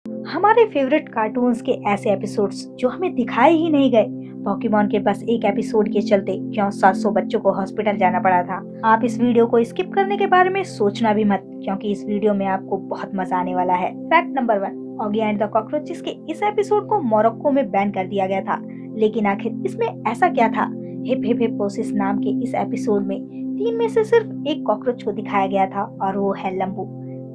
हमारे favourite cartoons के ऐसे एपिसोड्स जो हमें दिखाए ही नहीं गए। पोकेमॉन के बस एक एपिसोड के चलते क्यों 700 बच्चों को हॉस्पिटल जाना पड़ा था। आप इस वीडियो को स्किप करने के बारे में सोचना भी मत, क्योंकि इस वीडियो में आपको बहुत मजा आने वाला है। Fact number 1, Oggy and the cockroaches के इस एपिसोड को मोरक्को में बैन कर दिया गया था। लेकिन आखिर इसमें ऐसा क्या था? हिप हिप हिप्पोसिस नाम के इस एपिसोड में 3 में से सिर्फ एक कॉकरोच को दिखाया गया था और वो है लंबू।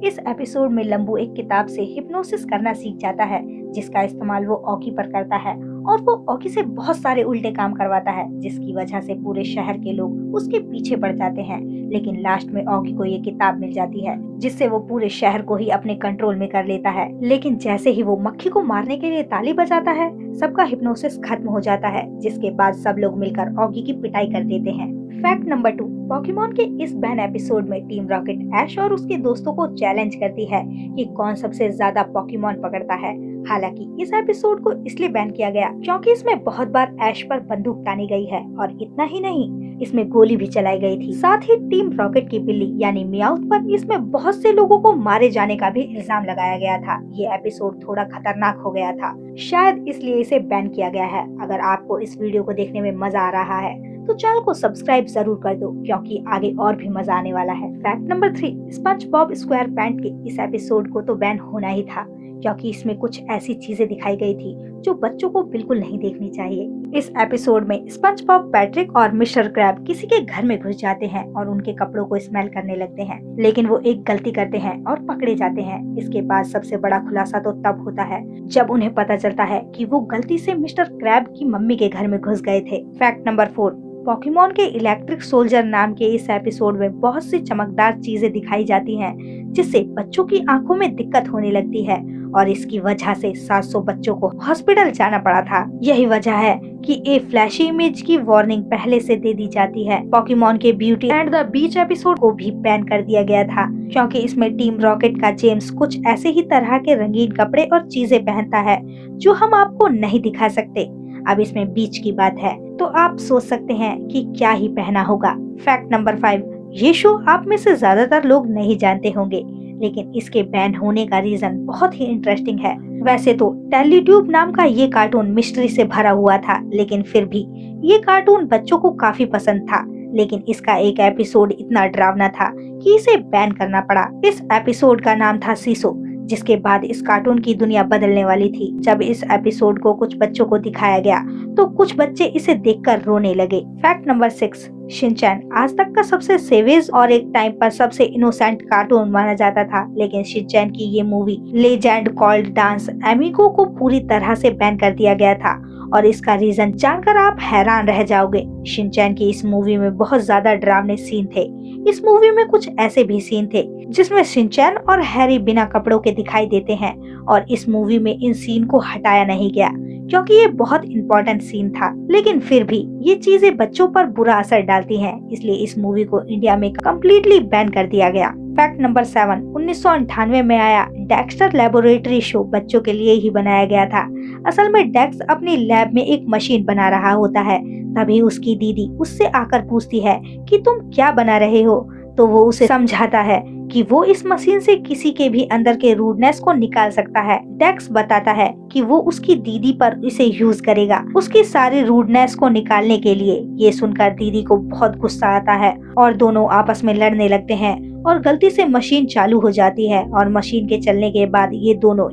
इस एपिसोड में लंबू एक किताब से हिप्नोसिस करना सीख जाता है, जिसका इस्तेमाल वो ऑगी पर करता है और वो ऑगी से बहुत सारे उल्टे काम करवाता है, जिसकी वजह से पूरे शहर के लोग उसके पीछे पड़ जाते हैं। लेकिन लास्ट में ऑगी को ये किताब मिल जाती है, जिससे वो पूरे शहर को ही अपने कंट्रोल में कर लेता है। लेकिन जैसे ही वो मक्खी को मारने के लिए ताली बजाता है, सबका हिप्नोसिस खत्म हो जाता है, जिसके बाद सब लोग मिलकर ऑगी की पिटाई कर देते हैं। फैक्ट नंबर 2, पोकेमॉन के इस बैन एपिसोड में टीम रॉकेट ऐश और उसके दोस्तों को चैलेंज करती है कि कौन सबसे ज्यादा पोकेमॉन पकड़ता है। हालांकि इस एपिसोड को इसलिए बैन किया गया क्योंकि इसमें बहुत बार ऐश पर बंदूक तानी गई है और इतना ही नहीं, इसमें गोली भी चलाई गई थी। साथ ही टीम रॉकेट की बिल्ली यानी मियाउथ पर इसमें बहुत से लोगों को मारे जाने का भी इल्जाम लगाया गया था। ये एपिसोड थोड़ा खतरनाक हो गया था, शायद इसलिए इसे बैन किया गया है। अगर आपको इस वीडियो को देखने में मजा आ रहा है तो चैनल को सब्सक्राइब जरूर कर दो, क्योंकि आगे और भी मजा आने वाला है। Fact number 3, sponge Bob square pant के इस एपिसोड को तो बैन होना ही था, क्योंकि इसमें कुछ ऐसी चीजें दिखाई गई थी जो बच्चों को बिल्कुल नहीं देखनी चाहिए। इस एपिसोड में स्पंज बॉब, पैट्रिक और मिस्टर क्रैब किसी के घर में घुस जाते हैं और उनके कपड़ों को स्मेल करने लगते हैं, लेकिन वो एक गलती करते हैं और पकड़े जाते हैं। इसके बाद सबसे बड़ा खुलासा तो तब होता है जब उन्हें पता चलता है कि वो गलती से मिस्टर क्रैब की मम्मी के घर में घुस गए थे। फैक्ट नंबर 4, पोकेमॉन के इलेक्ट्रिक सोल्जर नाम के इस एपिसोड में बहुत सी चमकदार चीजें दिखाई जाती हैं, जिससे बच्चों की आंखों में दिक्कत होने लगती है और इसकी वजह से 700 बच्चों को हॉस्पिटल जाना पड़ा था। यही वजह है कि ए फ्लैशी इमेज की वार्निंग पहले से दे दी जाती है। पोकेमॉन के beauty and the beach episode को भी बैन कर दिया गया था, क्योंकि इसमें टीम रॉकेट का जेम्स कुछ ऐसे ही तरह के रंगीन कपड़े और चीजें पहनता है जो हम आपको नहीं दिखा सकते। अब इसमें बीच की बात है तो आप सोच सकते हैं कि क्या ही पहना होगा। फैक्ट नंबर 5, ये शो आप में से ज्यादातर लोग नहीं जानते होंगे, लेकिन इसके बैन होने का रीजन बहुत ही इंटरेस्टिंग है। वैसे तो टेलीट्यूब नाम का ये कार्टून मिस्ट्री से भरा हुआ था, लेकिन फिर भी ये कार्टून बच्चों को काफी पसंद था। लेकिन इसका एक एपिसोड इतना डरावना था कि इसे बैन करना पड़ा। इस एपिसोड का नाम था सीसो, जिसके बाद इस कार्टून की दुनिया बदलने वाली थी। जब इस एपिसोड को कुछ बच्चों को दिखाया गया तो कुछ बच्चे इसे देखकर रोने लगे। फैक्ट नंबर 6, शिनचैन आज तक का सबसे सेवेज और एक टाइम पर सबसे इनोसेंट कार्टून माना जाता था, लेकिन शिनचैन की ये movie legend called dance amigo को पूरी तरह से बैन कर दिया गया था, और इसका रीजन जानकर आप हैरान रह जाओगे। शिनचैन की इस मूवी में बहुत ज्यादा डरावने सीन थे। इस मूवी में कुछ ऐसे भी सीन थे जिसमें शिनचैन और हैरी बिना कपड़ों के दिखाई देते हैं, और इस मूवी में इन सीन को हटाया नहीं गया क्योंकि ये बहुत इम्पोर्टेंट सीन था। लेकिन फिर भी ये चीजें बच्चों पर बुरा असर डालती हैं, इसलिए इस मूवी को इंडिया में कम्प्लीटली बैन कर दिया गया। फैक्ट नंबर 7, 1998 में आया डेक्स्टर लेबोरेटरी शो बच्चों के लिए ही बनाया गया था। असल में डेक्स अपनी लैब में एक मशीन बना रहा होता है, तभी उसकी दीदी उससे आकर पूछती है कि तुम क्या बना रहे हो, तो वो उसे समझाता है कि वो इस मशीन से किसी के भी अंदर के रूडनेस को निकाल सकता है। डेक्स बताता है कि वो उसकी दीदी पर इसे यूज करेगा उसकी सारी रूडनेस को निकालने के लिए। ये सुनकर दीदी को बहुत गुस्सा आता है और दोनों आपस में लड़ने लगते हैं और गलती से मशीन चालू हो जाती है, और मशीन के चलने के बाद ये दोनों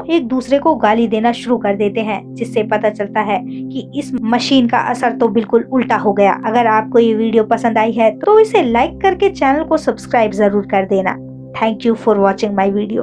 एक दूसरे को गाली देना शुरू कर देते हैं, जिससे पता चलता है कि इस मशीन का असर तो बिल्कुल उल्टा हो गया। अगर आपको ये वीडियो पसंद आई है तो इसे लाइक करके चैनल को सब्सक्राइब जरूर कर देना। Thank you for watching my video.